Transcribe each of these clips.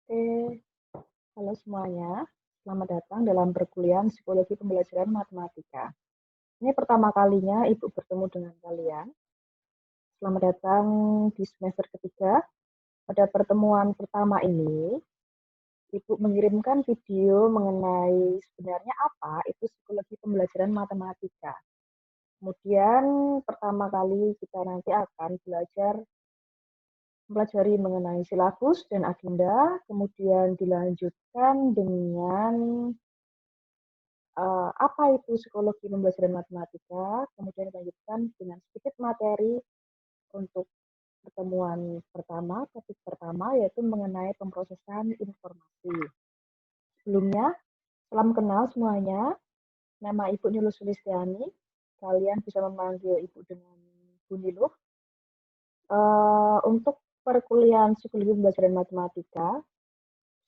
Oke, halo semuanya. Selamat datang dalam perkuliahan Psikologi Pembelajaran Matematika. Ini pertama kalinya Ibu bertemu dengan kalian. Selamat datang di semester ketiga. Pada pertemuan pertama ini, Ibu mengirimkan video mengenai sebenarnya apa itu psikologi pembelajaran matematika. Kemudian pertama kali kita nanti akan mempelajari mengenai silabus dan agenda, kemudian dilanjutkan dengan apa itu psikologi pembelajaran matematika, kemudian dilanjutkan dengan sedikit materi untuk pertemuan pertama, topik pertama, yaitu mengenai pemrosesan informasi. Sebelumnya, salam kenal semuanya. Nama Ibu Niluh Sulistiani. Kalian bisa memanggil Ibu dengan Bu Niluh. Untuk perkuliahan psikologi pembelajaran matematika,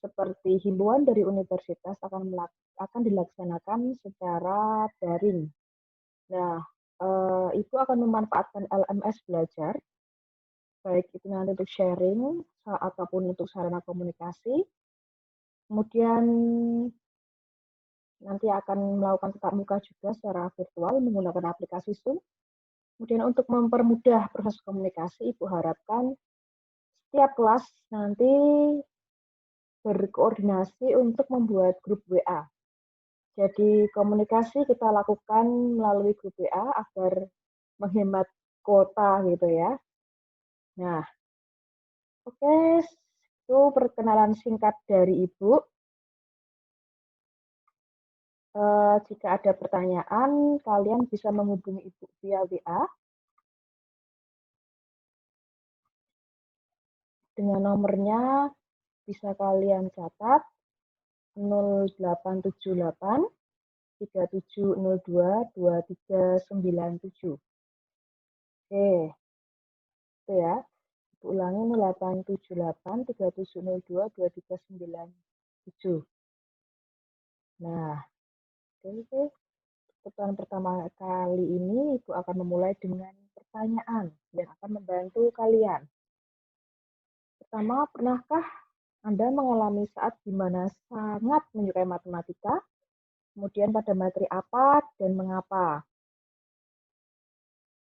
seperti himbauan dari universitas akan dilaksanakan secara daring. Nah, Ibu akan memanfaatkan LMS Belajar, baik itu nanti untuk sharing ataupun untuk sarana komunikasi. Kemudian nanti akan melakukan tatap muka juga secara virtual menggunakan aplikasi Zoom. Kemudian untuk mempermudah proses komunikasi, Ibu harapkan setiap kelas nanti berkoordinasi untuk membuat grup WA. Jadi komunikasi kita lakukan melalui grup WA agar menghemat kuota gitu ya. Nah, oke, itu perkenalan singkat dari Ibu. Jika ada pertanyaan, kalian bisa menghubungi Ibu via WA dengan nomornya bisa kalian catat 0878 3702 2397. Oke, itu ya. Ulangi 0878 3702 2397. Nah, oke. Pertemuan pertama kali ini Ibu akan memulai dengan pertanyaan yang akan membantu kalian. Pertama, pernahkah Anda mengalami saat di mana sangat menyukai matematika? Kemudian pada materi apa dan mengapa?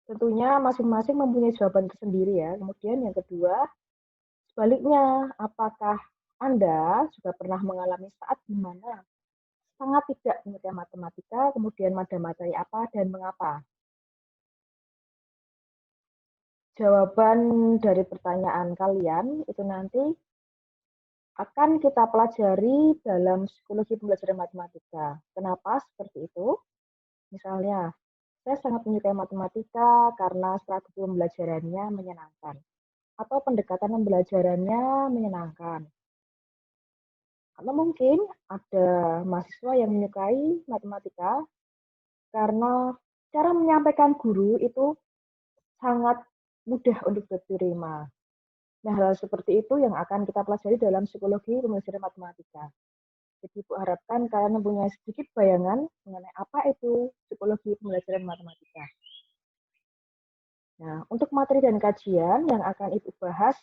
Tentunya masing-masing mempunyai jawaban tersendiri ya. Kemudian yang kedua, sebaliknya, apakah Anda juga pernah mengalami saat di mana sangat tidak menyukai matematika, kemudian pada materi apa dan mengapa? Jawaban dari pertanyaan kalian itu nanti akan kita pelajari dalam psikologi pembelajaran matematika. Kenapa seperti itu? Misalnya, saya sangat menyukai matematika karena strategi pembelajarannya menyenangkan, atau pendekatan pembelajarannya menyenangkan. Atau mungkin ada mahasiswa yang menyukai matematika karena cara menyampaikan guru itu sangat mudah untuk diterima. Nah, hal seperti itu yang akan kita pelajari dalam psikologi pembelajaran matematika. Jadi, Ibu harapkan kalian mempunyai sedikit bayangan mengenai apa itu psikologi pembelajaran matematika. Nah, untuk materi dan kajian yang akan Ibu bahas,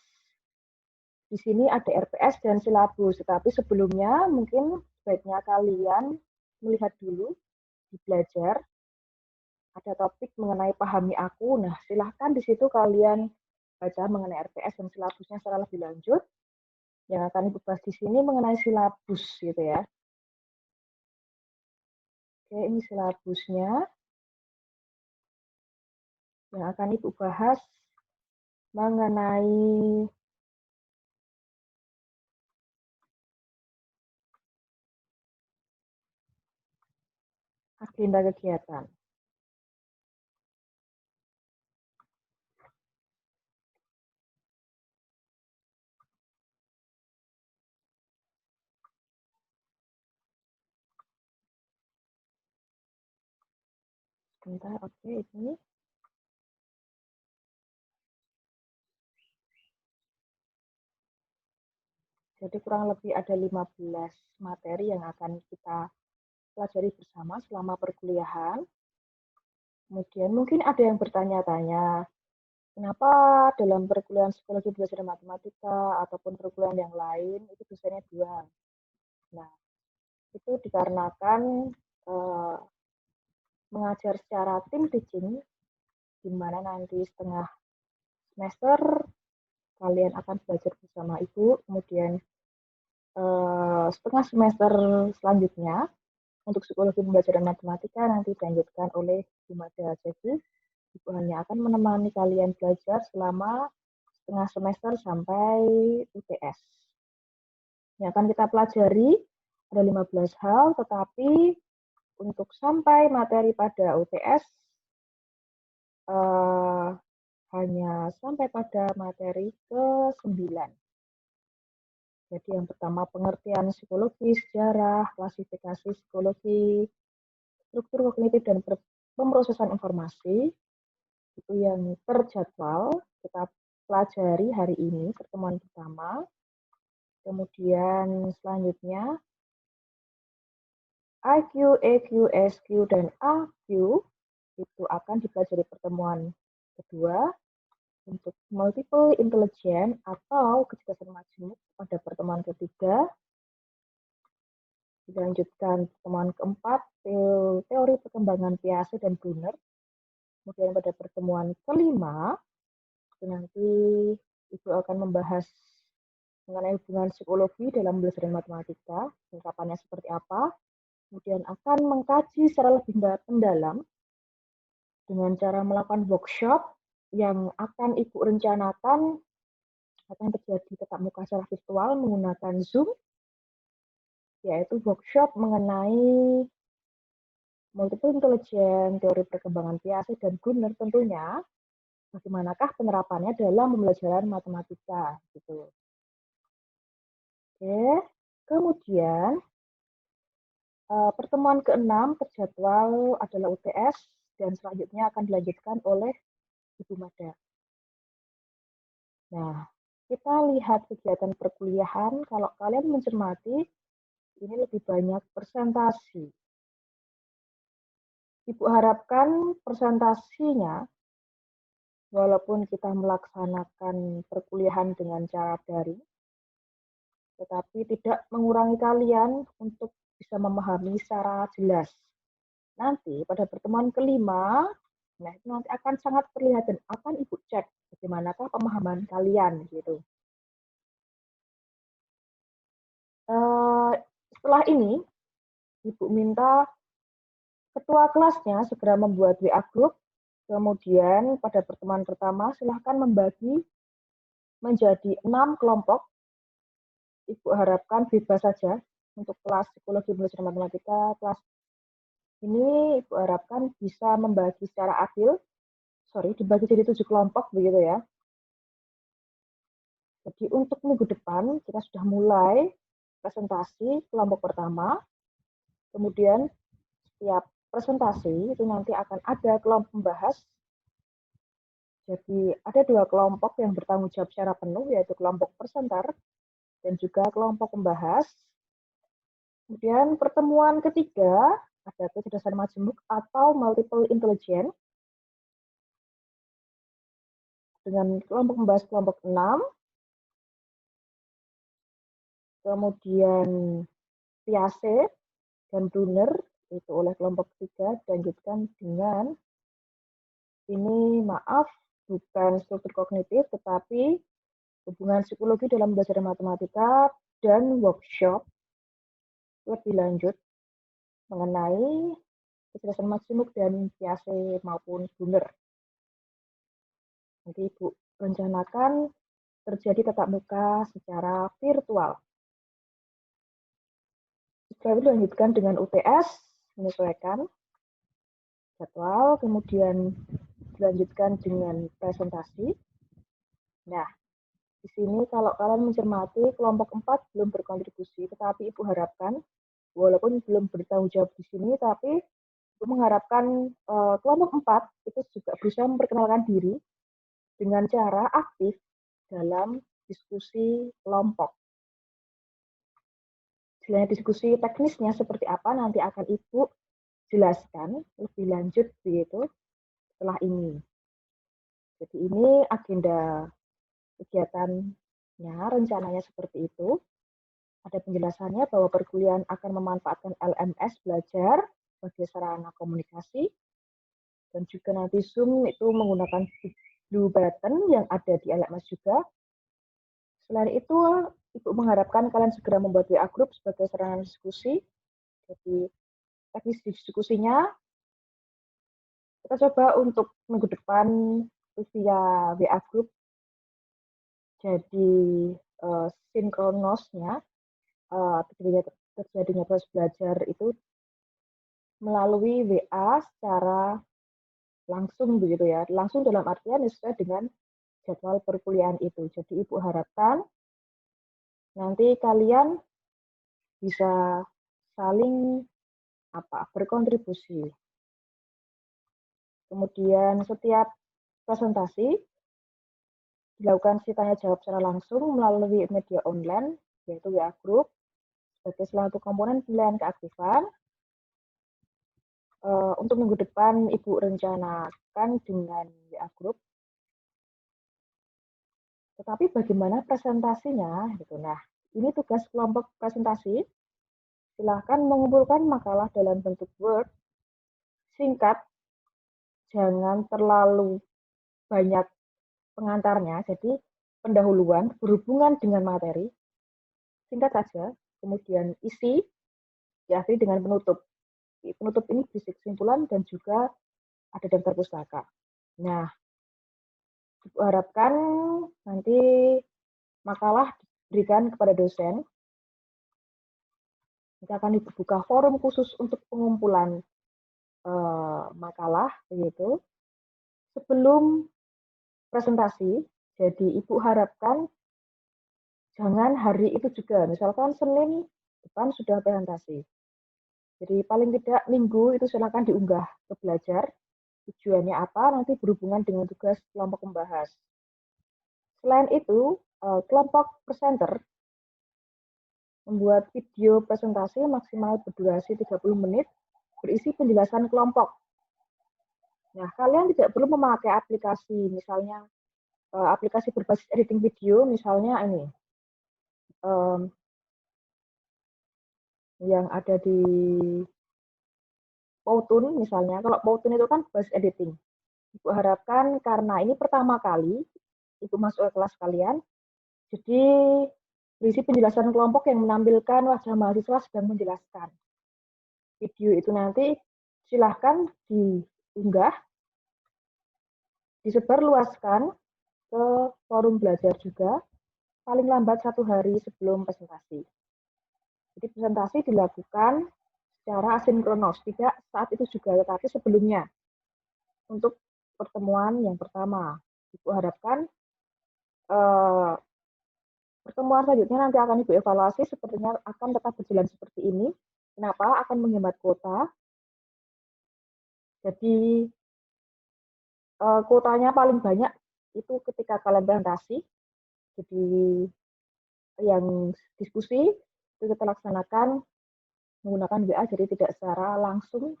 di sini ada RPS dan silabus. Tetapi sebelumnya mungkin sebaiknya kalian melihat dulu di belajar, ada topik mengenai pahami aku. Nah, silahkan di situ kalian baca mengenai RPS dan silabusnya secara lebih lanjut. Yang akan Ibu bahas di sini mengenai silabus gitu ya. Oke, ini silabusnya. Yang akan Ibu bahas mengenai agenda kegiatan. Sebentar, oke, ini. Jadi kurang lebih ada 15 materi yang akan kita pelajari bersama selama perkuliahan. Kemudian mungkin ada yang bertanya-tanya, Kenapa dalam perkuliahan psikologi belajar matematika ataupun perkuliahan yang lain itu dosennya 2? Nah, itu dikarenakan mengajar secara tim teaching, di mana nanti setengah semester kalian akan belajar bersama ibu, kemudian setengah semester selanjutnya untuk psikologi pembelajaran matematika nanti dilanjutkan oleh Bu Mada. Jadi ibu hanya akan menemani kalian belajar selama setengah semester sampai UTS. Yang akan kita pelajari ada 15 hal, tetapi untuk sampai materi pada UTS hanya sampai pada materi ke-9. Jadi yang pertama pengertian psikologi, sejarah, klasifikasi psikologi, struktur kognitif dan pemrosesan informasi, itu yang terjadwal kita pelajari hari ini, pertemuan pertama. Kemudian selanjutnya IQ, EQ, SQ, dan AQ itu akan dipelajari pertemuan kedua. Untuk multiple intelligence atau kecerdasan majemuk pada pertemuan ketiga. Dilanjutkan pertemuan keempat, teori perkembangan Piaget dan Brunner. Kemudian pada pertemuan kelima, itu nanti Ibu akan membahas mengenai hubungan psikologi dalam belajar matematika, ungkapannya seperti apa. Kemudian akan mengkaji secara lebih mendalam dengan cara melakukan workshop yang akan Ibu rencanakan akan terjadi tatap muka secara virtual menggunakan Zoom, yaitu workshop mengenai multiple intelligence, teori perkembangan Piaget dan Brunner tentunya, bagaimanakah penerapannya dalam pembelajaran matematika gitu. Oke, kemudian pertemuan ke-6 terjadwal adalah UTS dan selanjutnya akan dilanjutkan oleh Ibu Mada. Nah, kita lihat kegiatan perkuliahan, kalau kalian mencermati, ini lebih banyak presentasi. Ibu harapkan presentasinya, walaupun kita melaksanakan perkuliahan dengan cara daring, tetapi tidak mengurangi kalian untuk bisa memahami secara jelas. Nanti pada pertemuan kelima, nah itu nanti akan sangat terlihat dan akan Ibu cek bagaimanakah pemahaman kalian gitu. Setelah ini, Ibu minta ketua kelasnya segera membuat WA group, kemudian pada pertemuan pertama silahkan membagi menjadi 6 kelompok. Ibu harapkan bebas saja untuk kelas psikologi belajar matematika, kelas ini Ibu harapkan bisa membagi secara adil, dibagi jadi 7 kelompok begitu ya. Jadi untuk minggu depan kita sudah mulai presentasi kelompok pertama, kemudian setiap presentasi itu nanti akan ada kelompok pembahas. Jadi ada 2 kelompok yang bertanggung jawab secara penuh, yaitu kelompok presenter dan juga kelompok pembahas. Kemudian pertemuan ketiga ada kecerdasan majemuk atau multiple intelligence dengan kelompok pembahas kelompok 6. Kemudian Piaget dan Brunner itu oleh kelompok ketiga, dilanjutkan dengan ini maaf bukan struktur kognitif tetapi hubungan psikologi dalam belajar matematika dan workshop lebih lanjut mengenai kecerdasan majemuk dan Piaget maupun Brunner. Nanti Ibu rencanakan terjadi tatap muka secara virtual. Setelah itu dilanjutkan dengan UTS, menyesuaikan jadwal, kemudian dilanjutkan dengan presentasi. Nah, di sini kalau kalian mencermati kelompok 4 belum berkontribusi, tetapi Ibu harapkan, walaupun belum bertanggung jawab di sini, tapi Ibu mengharapkan kelompok 4 itu juga berusaha memperkenalkan diri dengan cara aktif dalam diskusi kelompok. Selain diskusi teknisnya seperti apa nanti akan Ibu jelaskan lebih lanjut begitu setelah ini. Jadi ini agenda kegiatannya, rencananya seperti itu. Ada penjelasannya bahwa perkuliahan akan memanfaatkan LMS belajar sebagai sarana komunikasi, dan juga nanti Zoom itu menggunakan blue button yang ada di LMS juga. Selain itu, Ibu mengharapkan kalian segera membuat WA Group sebagai sarana diskusi. Jadi, teknis diskusinya, kita coba untuk minggu depan via WA Group. Jadi, sinkronosnya, terjadinya proses belajar itu melalui WA secara langsung begitu ya. Langsung dalam artian sesuai dengan jadwal perkuliahan itu. Jadi Ibu harapkan nanti kalian bisa saling berkontribusi. Kemudian setiap presentasi dilakukan tanya jawab secara langsung melalui media online, yaitu WA Group, sebagai salah satu komponen penilaian keaktifan. Untuk minggu depan Ibu rencanakan dengan WA Group. Tetapi bagaimana presentasinya? Gitu. Nah, ini tugas kelompok presentasi. Silahkan mengumpulkan makalah dalam bentuk Word, singkat, jangan terlalu banyak pengantarnya, jadi pendahuluan berhubungan dengan materi, singkat saja, kemudian isi, diakhiri dengan penutup. Penutup ini berisi kesimpulan dan juga ada daftar pustaka. Nah, harapkan nanti makalah diberikan kepada dosen. Kita akan dibuka forum khusus untuk pengumpulan makalah, begitu. Sebelum presentasi, jadi Ibu harapkan jangan hari itu juga, misalkan Senin depan sudah presentasi. Jadi paling tidak minggu itu silakan diunggah ke belajar. Tujuannya apa? Nanti berhubungan dengan tugas kelompok membahas. Selain itu, kelompok presenter membuat video presentasi maksimal berdurasi 30 menit berisi penjelasan kelompok. Nah, kalian tidak perlu memakai aplikasi, misalnya aplikasi berbasis editing video, misalnya ini, yang ada di Powtoon misalnya. Kalau Powtoon itu kan berbasis editing. Ibu harapkan karena ini pertama kali Ibu masuk ke kelas kalian, jadi berisi penjelasan kelompok yang menampilkan wajah mahasiswa sedang menjelaskan. Video itu nanti silahkan diunggah, disebarluaskan ke forum belajar juga, paling lambat 1 hari sebelum presentasi. Jadi presentasi dilakukan secara asinkronos, tidak saat itu juga, tetapi sebelumnya. Untuk pertemuan yang pertama, Ibu harapkan pertemuan selanjutnya nanti akan Ibu evaluasi, sepertinya akan tetap berjalan seperti ini. Kenapa? Akan menghemat kuota. Jadi kuotanya paling banyak itu ketika kalian presentasi. Jadi yang diskusi itu kita laksanakan menggunakan WA, jadi tidak secara langsung,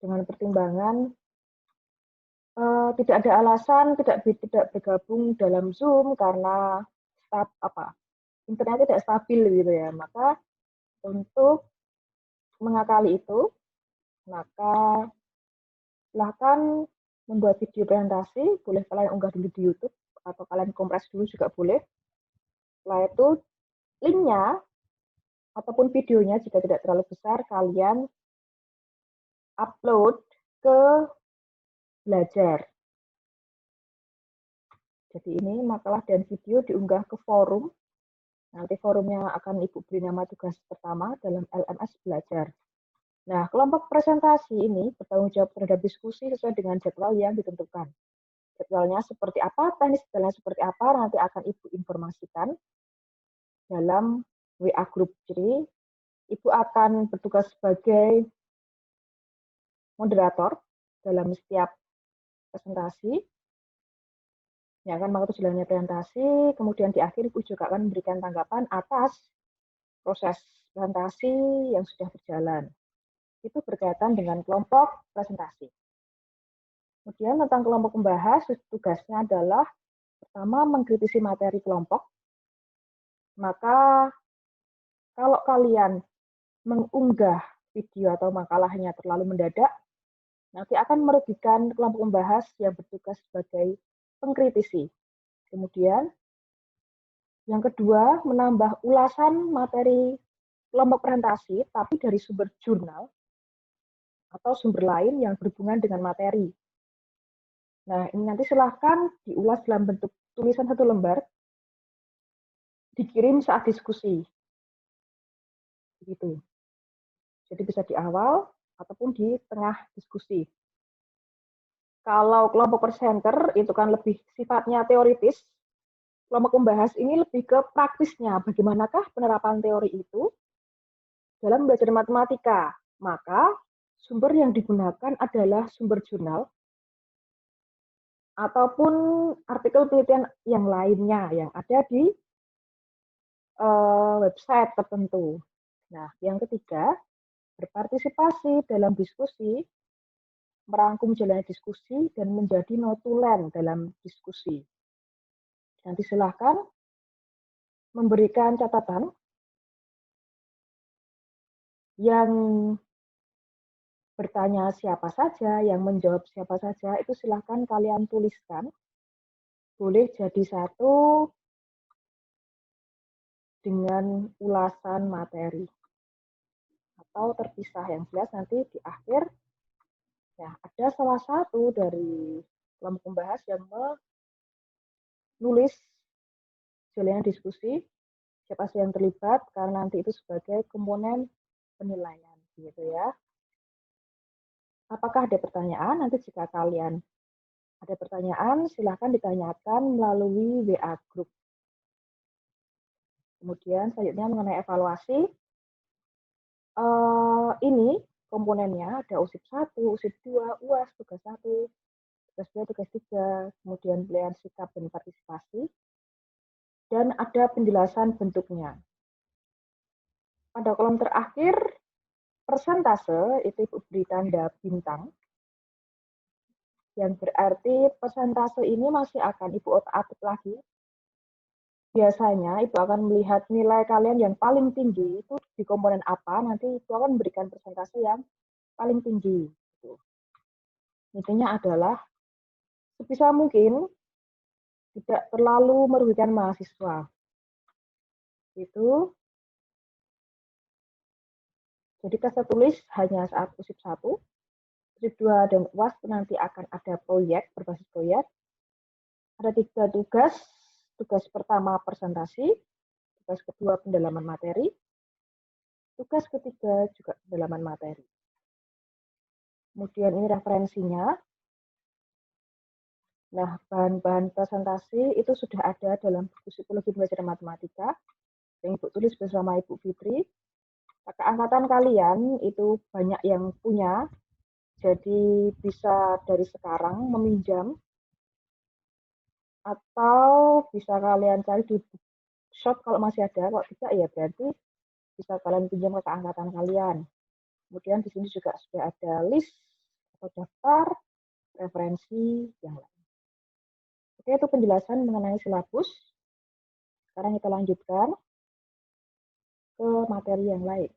dengan pertimbangan tidak ada alasan tidak bergabung dalam Zoom karena internet tidak stabil gitu ya. Maka untuk mengakali itu, maka silahkan membuat video presentasi, boleh kalian unggah dulu di YouTube atau kalian kompres dulu juga boleh. Setelah itu linknya ataupun videonya jika tidak terlalu besar, kalian upload ke belajar. Jadi ini makalah dan video diunggah ke forum. Nanti forumnya akan Ibu beri nama tugas pertama dalam LMS belajar. Nah, kelompok presentasi ini bertanggung jawab terhadap diskusi sesuai dengan jadwal yang ditentukan. Jadwalnya seperti apa, teknis detailnya seperti apa, nanti akan Ibu informasikan dalam WA Group. Jadi, Ibu akan bertugas sebagai moderator dalam setiap presentasi, yang akan mengatur jalannya presentasi, kemudian di akhir Ibu juga akan memberikan tanggapan atas proses presentasi yang sudah berjalan. Itu berkaitan dengan kelompok presentasi. Kemudian tentang kelompok pembahas, tugasnya adalah pertama mengkritisi materi kelompok. Maka kalau kalian mengunggah video atau makalahnya terlalu mendadak, nanti akan merugikan kelompok pembahas yang bertugas sebagai pengkritisi. Kemudian yang kedua, menambah ulasan materi kelompok presentasi, tapi dari sumber jurnal atau sumber lain yang berhubungan dengan materi. Nah, ini nanti silahkan diulas dalam bentuk tulisan satu lembar, dikirim saat diskusi. Begitu. Jadi bisa di awal ataupun di tengah diskusi. Kalau kelompok presenter itu kan lebih sifatnya teoritis, kelompok pembahas ini lebih ke praktisnya. Bagaimanakah penerapan teori itu dalam belajar matematika? Maka sumber yang digunakan adalah sumber jurnal ataupun artikel penelitian yang lainnya yang ada di website tertentu. Nah, yang ketiga, berpartisipasi dalam diskusi, merangkum jalannya diskusi, dan menjadi notulen dalam diskusi. Nanti silahkan memberikan catatan yang bertanya siapa saja, yang menjawab siapa saja, itu silahkan kalian tuliskan. Boleh jadi satu dengan ulasan materi. Atau terpisah, yang jelas nanti di akhir, ya ada salah satu dari kelompok pembahas yang menulis jalannya diskusi, siapa sih yang terlibat, karena nanti itu sebagai komponen penilaian. Gitu ya. Apakah ada pertanyaan? Nanti jika kalian ada pertanyaan, silahkan ditanyakan melalui WA Group. Kemudian selanjutnya mengenai evaluasi, ini komponennya ada USIP 1, USIP 2, UAS, tugas 1, tugas 2, tugas 3, kemudian penilaian sikap dan partisipasi, dan ada penjelasan bentuknya. Pada kolom terakhir, persentase itu Ibu beri tanda bintang, yang berarti persentase ini masih akan Ibu otak-atik lagi. Biasanya Ibu akan melihat nilai kalian yang paling tinggi itu di komponen apa, nanti Ibu akan memberikan persentase yang paling tinggi. Intinya adalah sebisa mungkin tidak terlalu merugikan mahasiswa. Itu. Jadi tes tertulis hanya saat USIP 1, USIP 2 dan UAS nanti akan ada proyek, berbasis proyek. Ada 3 tugas. Tugas pertama presentasi, tugas kedua pendalaman materi, tugas ketiga juga pendalaman materi. Kemudian ini referensinya. Nah, bahan-bahan presentasi itu sudah ada dalam buku Psikologi Belajar Matematika yang Ibu tulis bersama Ibu Fitri. Kakak angkatan kalian itu banyak yang punya, jadi bisa dari sekarang meminjam atau bisa kalian cari di bookshop kalau masih ada. Kalau tidak ya berarti bisa kalian pinjam ke angkatan kalian. Kemudian di sini juga sudah ada list atau daftar referensi yang lain. Oke, itu penjelasan mengenai silabus. Sekarang kita lanjutkan ke materi yang lain,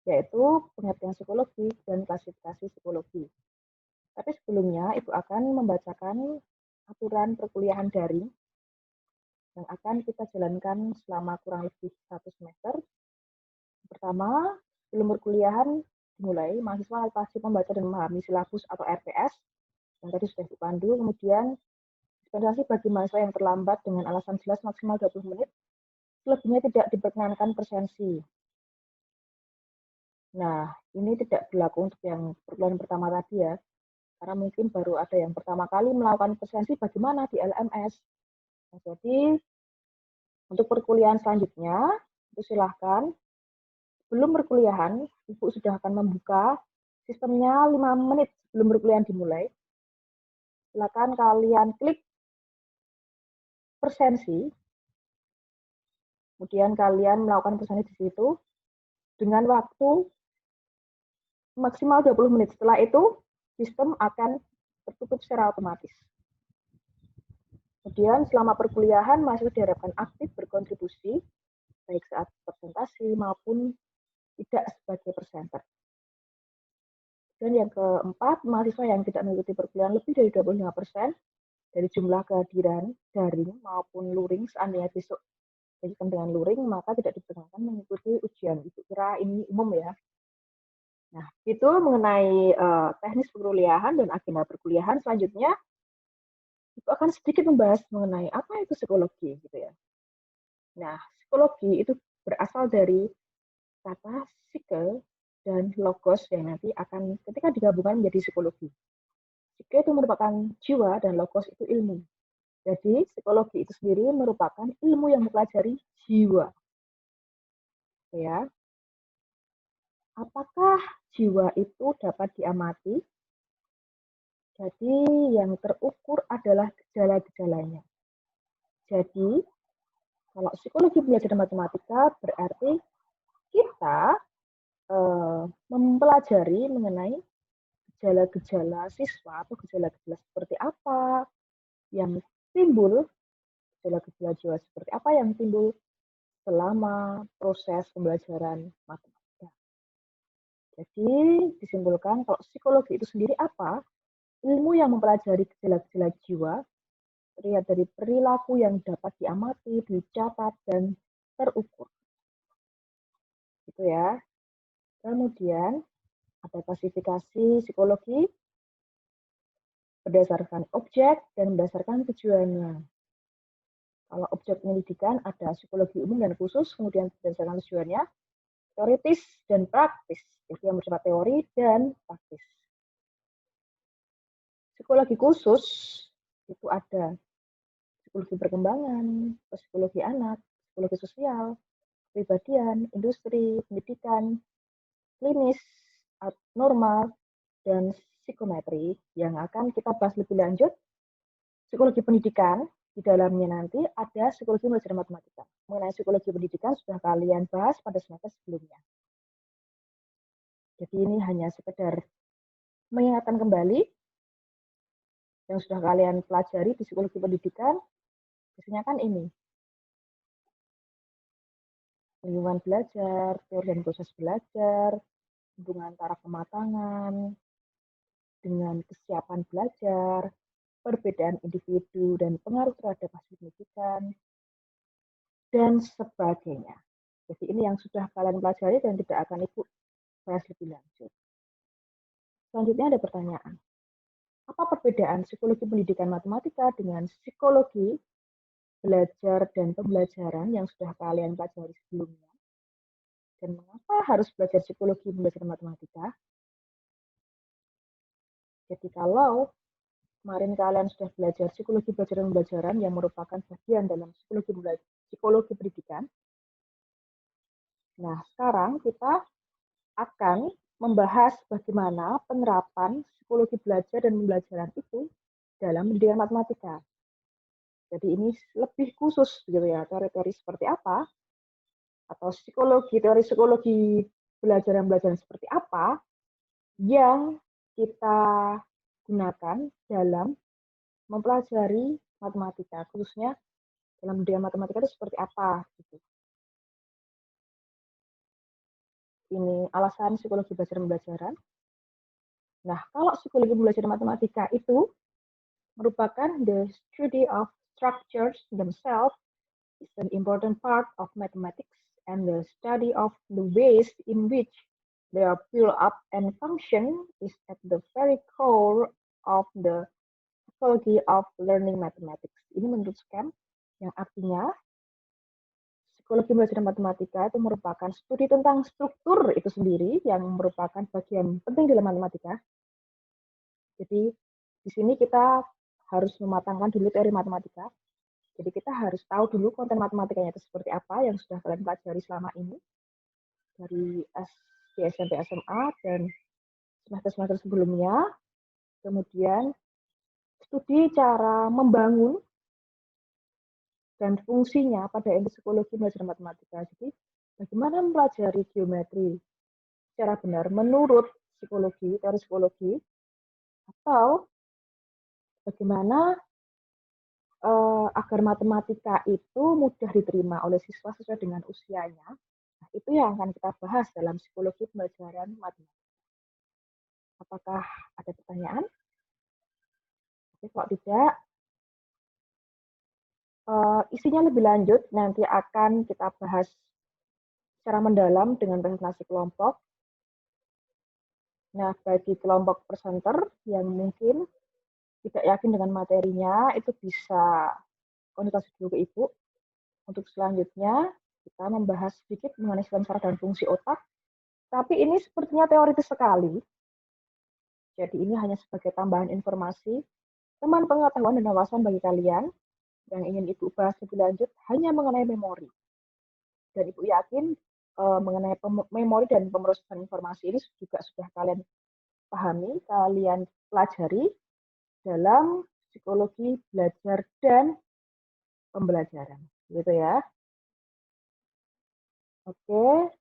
yaitu pengertian psikologi dan klasifikasi psikologi. Tapi sebelumnya, Ibu akan membacakan aturan perkuliahan daring yang akan kita jalankan selama kurang lebih 1 semester. Pertama, sebelum perkuliahan dimulai, mahasiswa pasti membaca dan memahami silabus atau RPS yang tadi sudah dipandu. Kemudian, dispensasi bagi mahasiswa yang terlambat dengan alasan jelas maksimal 20 menit, selebihnya tidak diperkenankan presensi. Nah, ini tidak berlaku untuk yang perkuliahan pertama tadi ya, karena mungkin baru ada yang pertama kali melakukan presensi bagaimana di LMS. Nah, jadi, untuk perkuliahan selanjutnya, itu silahkan. Sebelum perkuliahan, Ibu sudah akan membuka sistemnya 5 menit sebelum perkuliahan dimulai. Silakan kalian klik presensi, kemudian kalian melakukan presensi di situ dengan waktu maksimal 20 menit. Setelah itu, sistem akan tertutup secara otomatis. Kemudian selama perkuliahan mahasiswa diharapkan aktif berkontribusi baik saat presentasi maupun tidak sebagai presenter. Dan yang keempat, mahasiswa yang tidak mengikuti perkuliahan lebih dari 25% dari jumlah kehadiran daring maupun luring, seandainya besok dilanjutkan dengan luring, maka tidak diperkenankan mengikuti ujian. Itu kira ini umum ya. Nah, itu mengenai teknis perkuliahan dan agenda perkuliahan. Selanjutnya, itu akan sedikit membahas mengenai apa itu psikologi, gitu ya. Nah, psikologi itu berasal dari kata psyche dan logos yang nanti akan ketika digabungkan menjadi psikologi. Psyche itu merupakan jiwa dan logos itu ilmu. Jadi, psikologi itu sendiri merupakan ilmu yang mempelajari jiwa. Ya. Apakah jiwa itu dapat diamati? Jadi, yang terukur adalah gejala-gejalanya. Jadi, kalau psikologi belajar matematika berarti kita mempelajari mengenai gejala-gejala siswa atau gejala-gejala seperti apa yang timbul, gejala-gejala jiwa seperti apa yang timbul selama proses pembelajaran matematika. Jadi disimpulkan kalau psikologi itu sendiri apa? Ilmu yang mempelajari gejala-gejala jiwa terlihat dari perilaku yang dapat diamati, dicatat, dan terukur. Itu ya. Kemudian ada klasifikasi psikologi berdasarkan objek dan berdasarkan tujuannya. Kalau objek penyelidikan ada psikologi umum dan khusus, kemudian berdasarkan tujuannya, teoritis dan praktis. Jadi yang bersifat teori dan praktis. Psikologi khusus itu ada psikologi perkembangan, psikologi anak, psikologi sosial, kepribadian, industri, pendidikan, klinis, normal, dan psikometri yang akan kita bahas lebih lanjut. Psikologi pendidikan, di dalamnya nanti ada psikologi belajar matematika. Mengenai psikologi pendidikan sudah kalian bahas pada semester sebelumnya. Jadi ini hanya sekedar mengingatkan kembali yang sudah kalian pelajari di psikologi pendidikan. Biasanya kan ini, lingkungan belajar, teori dan proses belajar, hubungan antara kematangan dengan kesiapan belajar, perbedaan individu dan pengaruh terhadap hasil pendidikan, dan sebagainya. Jadi ini yang sudah kalian pelajari dan tidak akan Ibu bahas lebih lanjut. Selanjutnya ada pertanyaan. Apa perbedaan psikologi pendidikan matematika dengan psikologi belajar dan pembelajaran yang sudah kalian pelajari sebelumnya? Dan mengapa harus belajar psikologi pembelajaran matematika? Jadi kalau kemarin kalian sudah belajar psikologi belajar dan pembelajaran yang merupakan bagian dalam psikologi pendidikan. Nah, sekarang kita akan membahas bagaimana penerapan psikologi belajar dan pembelajaran itu dalam pendidikan matematika. Jadi ini lebih khusus gitu ya, teori-teori seperti apa, atau teori psikologi belajar dan pembelajaran seperti apa yang kita gunakan dalam mempelajari matematika, khususnya dalam pendidikan matematika itu seperti apa gitu. Ini alasan psikologi belajar dan pembelajaran. Nah, kalau psikologi belajar matematika itu merupakan the study of structures themselves is an important part of mathematics, and the study of the ways in which they are built up and function is at the very core of the psychology of learning mathematics. Ini menurut Scam, yang artinya psikologi belajar matematika itu merupakan studi tentang struktur itu sendiri yang merupakan bagian penting dalam matematika. Jadi di sini kita harus mematangkan dulu teori matematika. Jadi kita harus tahu dulu konten matematikanya itu seperti apa yang sudah kalian pelajari selama ini dari SD, SMP, SMA, dan semester-semester sebelumnya. Kemudian studi cara membangun dan fungsinya pada ilmu psikologi belajar matematika. Jadi bagaimana mempelajari geometri secara benar menurut psikologi, teori psikologi, Atau bagaimana agar matematika itu mudah diterima oleh siswa sesuai dengan usianya. Nah, itu yang akan kita bahas dalam psikologi pembelajaran matematika. Apakah ada pertanyaan? Oke, kalau tidak, isinya lebih lanjut nanti akan kita bahas secara mendalam dengan presentasi kelompok. Nah, bagi kelompok presenter yang mungkin tidak yakin dengan materinya, itu bisa konsultasi dulu ke Ibu. Untuk selanjutnya, kita membahas sedikit mengenai sistem saraf dan fungsi otak. Tapi ini sepertinya teoritis sekali. Jadi ini hanya sebagai tambahan informasi, teman pengetahuan dan wawasan bagi kalian yang ingin Ibu bahas lebih lanjut hanya mengenai memori. Dan Ibu yakin mengenai memori dan pemrosesan informasi ini juga sudah kalian pahami, kalian pelajari dalam psikologi belajar dan pembelajaran. Gitu ya. Oke,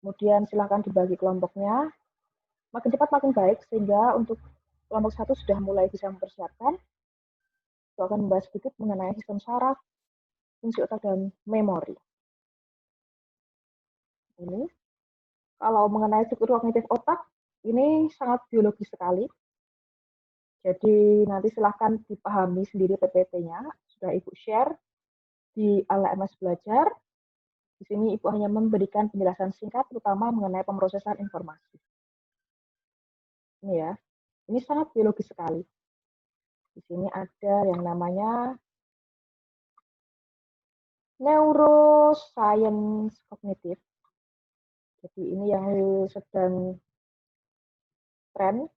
kemudian silakan dibagi kelompoknya. Makin cepat makin baik, sehingga untuk kelompok satu sudah mulai bisa mempersiapkan. Itu akan membahas sedikit mengenai sistem saraf, fungsi otak, dan memori. Ini, kalau mengenai struktur kognitif otak, ini sangat biologis sekali. Jadi nanti silahkan dipahami sendiri PPT-nya. Sudah Ibu share di LMS Belajar. Di sini Ibu hanya memberikan penjelasan singkat, terutama mengenai pemrosesan informasi. Ini ya, ini sangat biologis sekali. Di sini ada yang namanya neuroscience kognitif. Jadi ini yang sedang tren,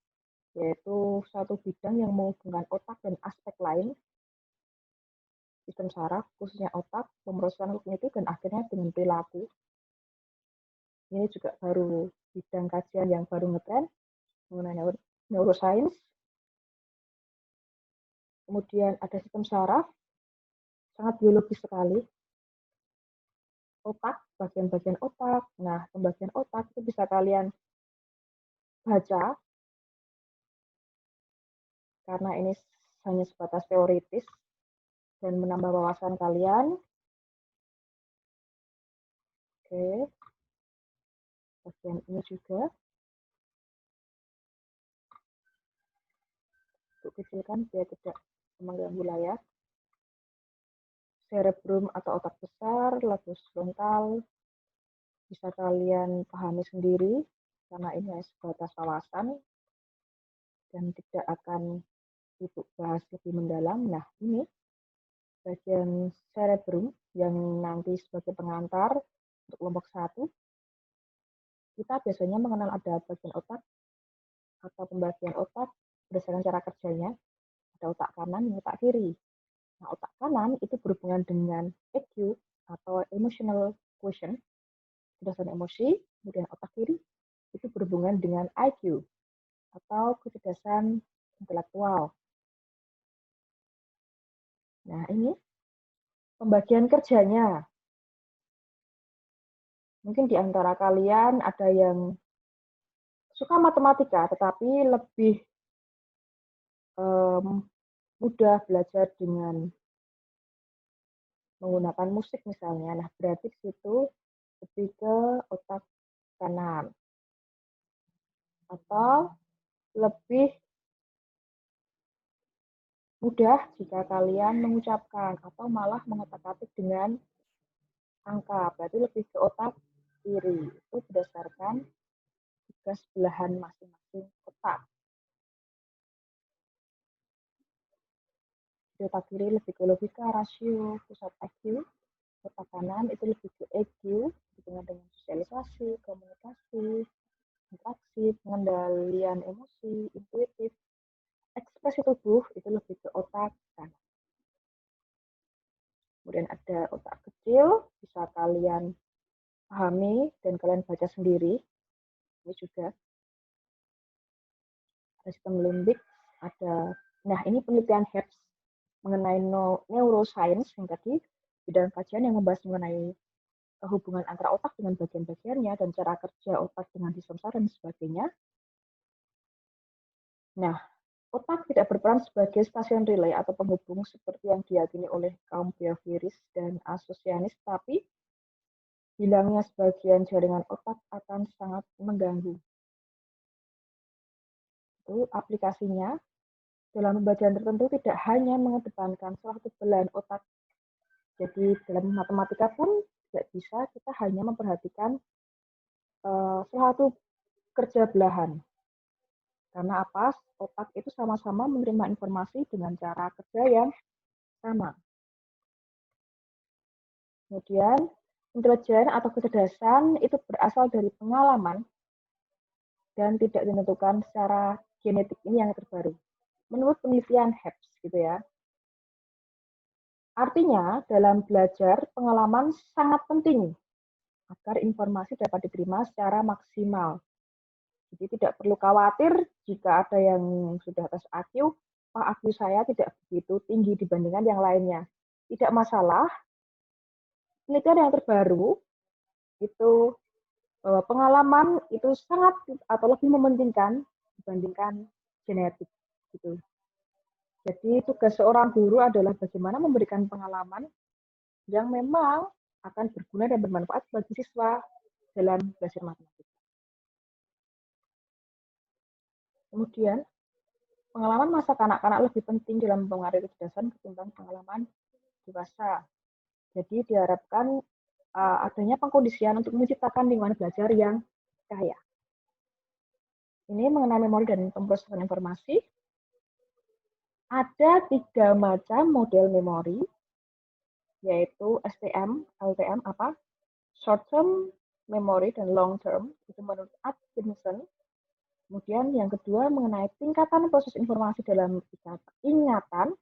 yaitu satu bidang yang menghubungkan otak dan aspek lain, sistem saraf, khususnya otak, pemrosesan kognitif, dan akhirnya dengan perilaku. Ini juga baru bidang kajian yang baru ngetren mengenai neuroscience. Kemudian ada sistem saraf, sangat biologis sekali. Otak, bagian-bagian otak. Nah, pembagian otak itu bisa kalian baca, karena ini hanya sebatas teoritis dan menambah wawasan kalian. Oke, bagian ini juga. Untuk kecilkan biar tidak mengganggu layar. Cerebrum atau otak besar, lobus frontal, bisa kalian pahami sendiri, karena ini hanya sebatas wawasan dan tidak akan Ibu bahas lebih mendalam. Nah, ini bagian cerebrum yang nanti sebagai pengantar untuk kelompok 1. Kita biasanya mengenal ada bagian otak atau pembagian otak berdasarkan cara kerjanya. Ada otak kanan dan otak kiri. Nah, otak kanan itu berhubungan dengan EQ atau emotional quotient, kecerdasan emosi, kemudian otak kiri itu berhubungan dengan IQ atau kecerdasan intelektual. Nah, ini pembagian kerjanya. Mungkin di antara kalian ada yang suka matematika, tetapi lebih mudah belajar dengan menggunakan musik misalnya. Nah, berarti di situ lebih ke otak kanan. Atau lebih mudah jika kalian mengucapkan atau malah mengotak-atik dengan angka. Berarti lebih ke otak kiri. Itu berdasarkan tugas belahan masing-masing otak. Di otak kiri lebih ke logika, rasio, pusat IQ. Otak kanan itu lebih ke EQ, hubungan dengan sosialisasi, komunikasi, interaksi, pengendalian emosi, intuitif, ekspresi tubuh itu lebih ke otak kanan. Kemudian ada otak kecil, bisa kalian pahami dan kalian baca sendiri. Ini juga ada sistem limbik, ada. Nah, ini penelitian Hertz mengenai neuroscience yang tadi, bidang kajian yang membahas mengenai hubungan antara otak dengan bagian-bagiannya dan cara kerja otak dengan sistem saraf dan sebagainya. Nah, otak tidak berperan sebagai stasiun relay atau penghubung seperti yang diyakini oleh kaum behavioris dan asosianis, tapi hilangnya sebagian jaringan otak akan sangat mengganggu. Itu aplikasinya dalam pembelajaran tertentu tidak hanya mengedepankan salah satu belahan otak. Jadi dalam matematika pun tidak bisa kita hanya memperhatikan salah satu kerja belahan. Karena apa? Otak itu sama-sama menerima informasi dengan cara kerja yang sama. Kemudian, intelijen atau kecerdasan itu berasal dari pengalaman dan tidak ditentukan secara genetik. Ini yang terbaru. Menurut penelitian HEPS gitu ya. Artinya, dalam belajar, pengalaman sangat penting agar informasi dapat diterima secara maksimal. Jadi tidak perlu khawatir jika ada yang sudah tes IQ, Pak IQ saya tidak begitu tinggi dibandingkan yang lainnya. Tidak masalah, penelitian yang terbaru itu bahwa pengalaman itu sangat atau lebih mementingkan dibandingkan genetik gitu. Jadi tugas seorang guru adalah bagaimana memberikan pengalaman yang memang akan berguna dan bermanfaat bagi siswa dalam belajar matematika. Kemudian, pengalaman masa kanak-kanak lebih penting dalam mempengaruhi kecerdasan ketimbang pengalaman dewasa. Jadi diharapkan adanya pengkondisian untuk menciptakan lingkungan belajar yang kaya. Ini mengenai memori dan pemrosesan informasi. Ada 3 macam model memori, yaitu STM, LTM, short term memory dan long term, itu menurut Atkinson. Kemudian yang kedua mengenai tingkatan proses informasi dalam ingatan,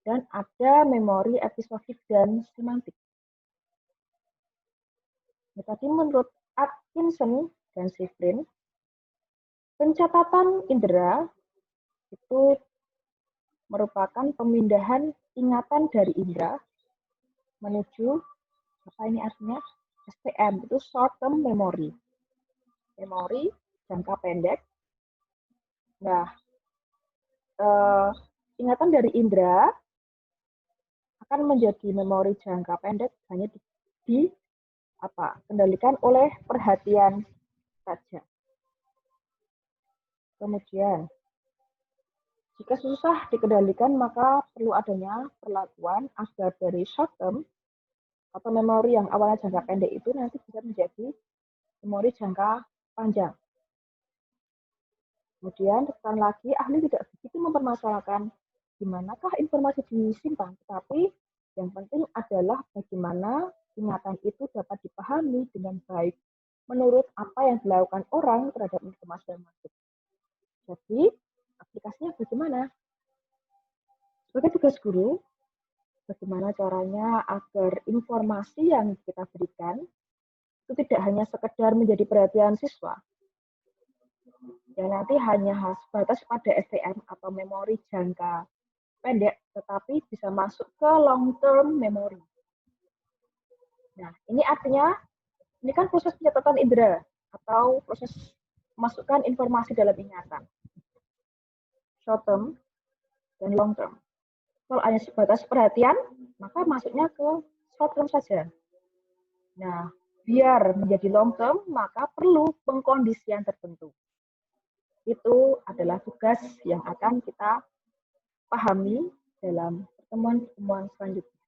dan ada memori episodik dan semantik. Nah, tadi menurut Atkinson dan Shifrin, pencatatan indera itu merupakan pemindahan ingatan dari indera menuju apa ini artinya STM, itu short term memory, memori jangka pendek. Nah, ingatan dari indera akan menjadi memori jangka pendek hanya kendalikan oleh perhatian saja. Kemudian, jika susah dikendalikan, maka perlu adanya perlakuan agar dari short term atau memori yang awalnya jangka pendek itu nanti bisa menjadi memori jangka panjang. Kemudian, tekan lagi, ahli tidak begitu mempermasalahkan di manakah informasi disimpan, tetapi yang penting adalah bagaimana ingatan itu dapat dipahami dengan baik menurut apa yang dilakukan orang terhadap informasi yang masuk. Jadi, aplikasinya bagaimana? Sebagai tugas guru, bagaimana caranya agar informasi yang kita berikan itu tidak hanya sekedar menjadi perhatian siswa, yang nanti hanya sebatas pada STM atau memori jangka pendek, tetapi bisa masuk ke long term memory. Nah, ini artinya, ini kan proses pencatatan indera atau proses masukkan informasi dalam ingatan. Short term dan long term. Kalau hanya sebatas perhatian, maka masuknya ke short term saja. Nah, biar menjadi long term, maka perlu pengkondisian tertentu. Itu adalah tugas yang akan kita pahami dalam pertemuan-pertemuan selanjutnya.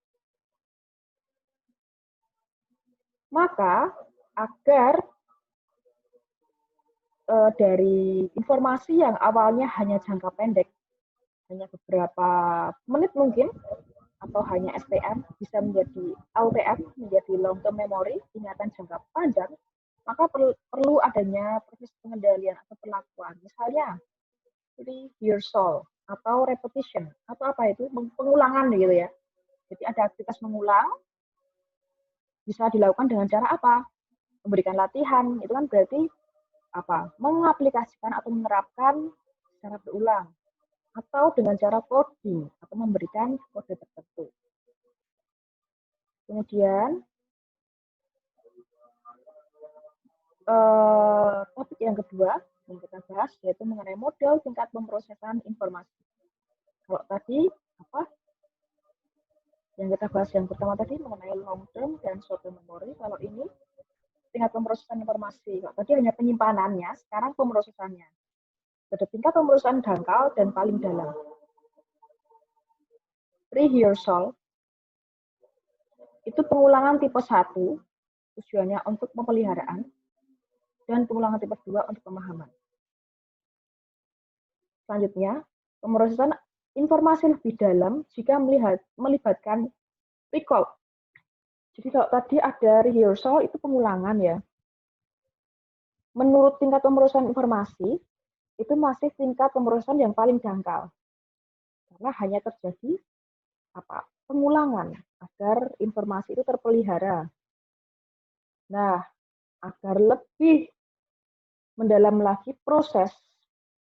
Maka, agar dari informasi yang awalnya hanya jangka pendek, hanya beberapa menit mungkin, atau hanya STM, bisa menjadi LTM, menjadi long term memory, ingatan jangka panjang, maka perlu adanya proses pengendalian atau perlakuan. Misalnya, rehearsal atau repetition, atau apa itu, pengulangan gitu ya. Jadi ada aktivitas mengulang, bisa dilakukan dengan cara apa? Memberikan latihan, itu kan berarti mengaplikasikan atau menerapkan secara berulang, atau dengan cara coding atau memberikan kode tertentu. Kemudian topik yang kedua, yang kita bahas yaitu mengenai model tingkat pemrosesan informasi. Kalau tadi apa yang kita bahas yang pertama tadi mengenai long term dan short term memory, kalau ini tingkat pemrosesan informasi. Kalau tadi hanya penyimpanannya, sekarang pemrosesannya. Ada tingkat pemrosesan dangkal dan paling dalam. Rehearsal itu pengulangan tipe 1, tujuannya untuk pemeliharaan, dan pengulangan tipe 2 untuk pemahaman. Selanjutnya, pemrosesan informasi lebih dalam jika melibatkan recall. Jadi kalau tadi ada rehearsal itu pengulangan ya. Menurut tingkat pemrosesan informasi, itu masih tingkat pemrosesan yang paling dangkal. Karena hanya terjadi pengulangan agar informasi itu terpelihara. Nah, agar lebih mendalam lagi proses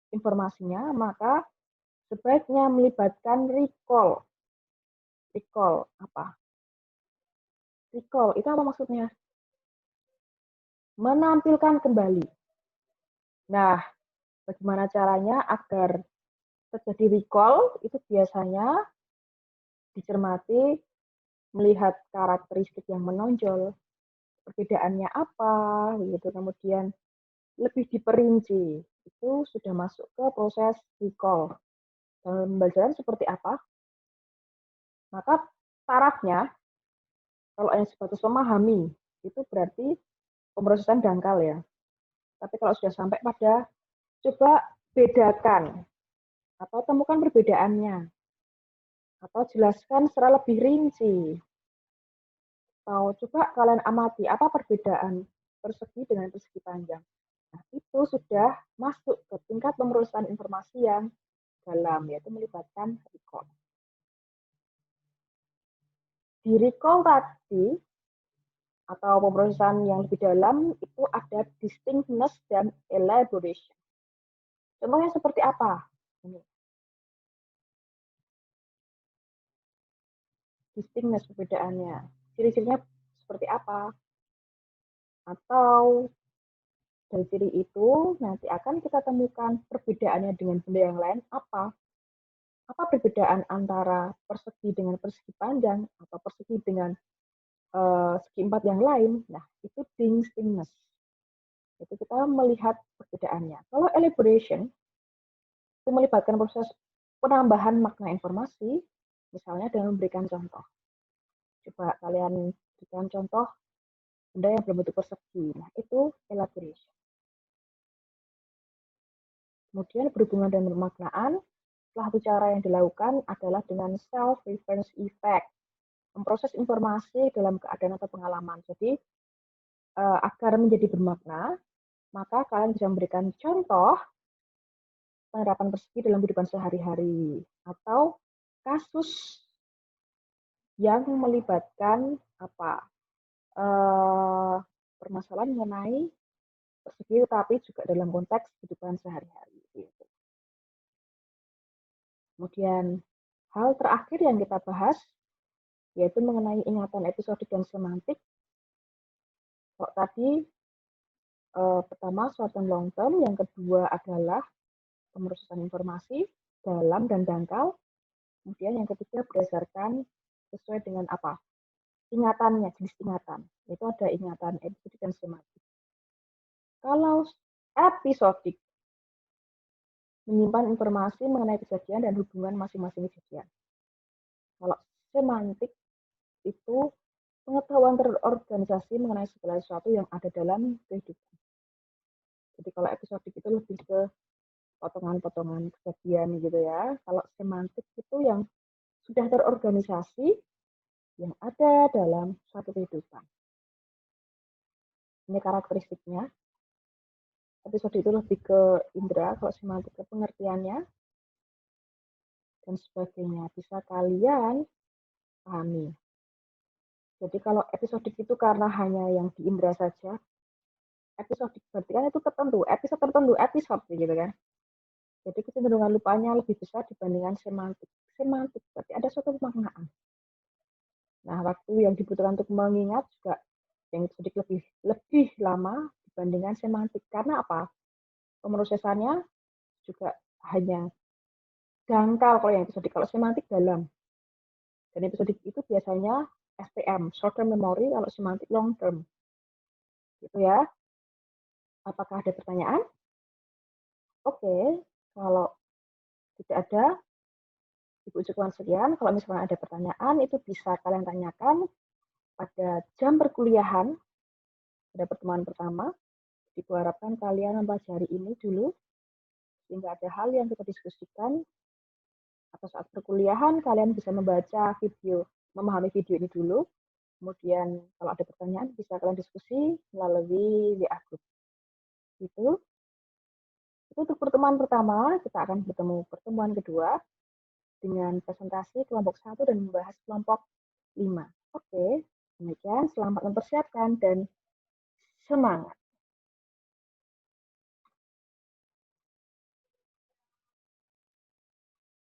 informasinya, maka sebaiknya melibatkan recall. Recall apa? Recall itu apa maksudnya? Menampilkan kembali. Nah, bagaimana caranya agar terjadi recall? Itu biasanya dicermati melihat karakteristik yang menonjol, perbedaannya apa, gitu. Kemudian lebih diperinci, itu sudah masuk ke proses recall. Dalam pembelajaran seperti apa? Maka tarafnya, kalau yang sebatas memahami, itu berarti pemrosesan dangkal ya. Tapi kalau sudah sampai pada coba bedakan atau temukan perbedaannya atau jelaskan secara lebih rinci. Atau coba kalian amati apa perbedaan persegi dengan persegi panjang. Nah, itu sudah masuk ke tingkat pemrosesan informasi yang dalam, yaitu melibatkan recall. Di recall tadi, atau pemrosesan yang lebih dalam, itu ada distinctness dan elaboration. Contohnya seperti apa? Ini. Distinctness perbedaannya. Ciri-cirinya seperti apa? Atau dari ciri itu nanti akan kita temukan perbedaannya dengan benda yang lain apa? Apa perbedaan antara persegi dengan persegi panjang atau persegi dengan segi empat yang lain? Nah, itu distinctness. Itu kita melihat perbedaannya. Kalau elaboration, itu melibatkan proses penambahan makna informasi, misalnya dengan memberikan contoh. Coba kalian berikan contoh benda yang berbentuk persegi. Nah, itu elaboration. Kemudian berhubungan dengan pemaknaan, salah satu cara yang dilakukan adalah dengan self-reference effect, memproses informasi dalam keadaan atau pengalaman. Jadi, agar menjadi bermakna, maka kalian bisa memberikan contoh penerapan persegi dalam kehidupan sehari-hari atau kasus yang melibatkan permasalahan mengenai persegi, tapi juga dalam konteks kehidupan sehari-hari. Gitu. Kemudian hal terakhir yang kita bahas yaitu mengenai ingatan episodik dan semantik. Kalau tadi pertama short term long term, yang kedua adalah pemrosesan informasi dalam dan dangkal. Kemudian yang ketiga berdasarkan sesuai dengan apa? Ingatannya, jenis ingatan. Itu ada ingatan episodik dan semantik. Kalau episodik menyimpan informasi mengenai kejadian dan hubungan masing-masing kejadian. Kalau semantik itu pengetahuan terorganisasi mengenai segala sesuatu yang ada dalam kehidupan. Jadi kalau episodik itu lebih ke potongan-potongan kejadian gitu ya. Kalau semantik itu yang sudah terorganisasi yang ada dalam satu kehidupan. Ini karakteristiknya. Episode itu lebih ke indera, kalau semantik ke pengertiannya, dan sebagainya. Bisa kalian pahami. Jadi kalau episodik itu karena hanya yang di indera saja, episodik berarti kan itu tertentu, episode tertentu, episode gitu kan. Jadi kecenderungan lupanya lebih besar dibandingkan semantik. Semantik berarti ada suatu pemaknaan. Nah, waktu yang dibutuhkan untuk mengingat juga yang sedikit lebih lama dibandingkan semantik. Karena apa? Pemrosesannya juga hanya dangkal kalau yang episodik, kalau semantik dalam. Dan episodik itu biasanya STM, short term memory, kalau semantik long term. Gitu ya. Apakah ada pertanyaan? Oke, kalau tidak ada, Ibu cukupkan sekian. Kalau misalnya ada pertanyaan, itu bisa kalian tanyakan pada jam perkuliahan, pada pertemuan pertama. Ibu harapkan kalian mempelajari ini dulu, sehingga ada hal yang kita diskusikan atau saat perkuliahan kalian bisa membaca video, memahami video ini dulu. Kemudian kalau ada pertanyaan bisa kalian diskusi melalui WA group. Itu untuk pertemuan pertama, kita akan bertemu pertemuan kedua dengan presentasi kelompok 1 dan membahas kelompok 5. Oke, demikian selamat mempersiapkan dan semangat.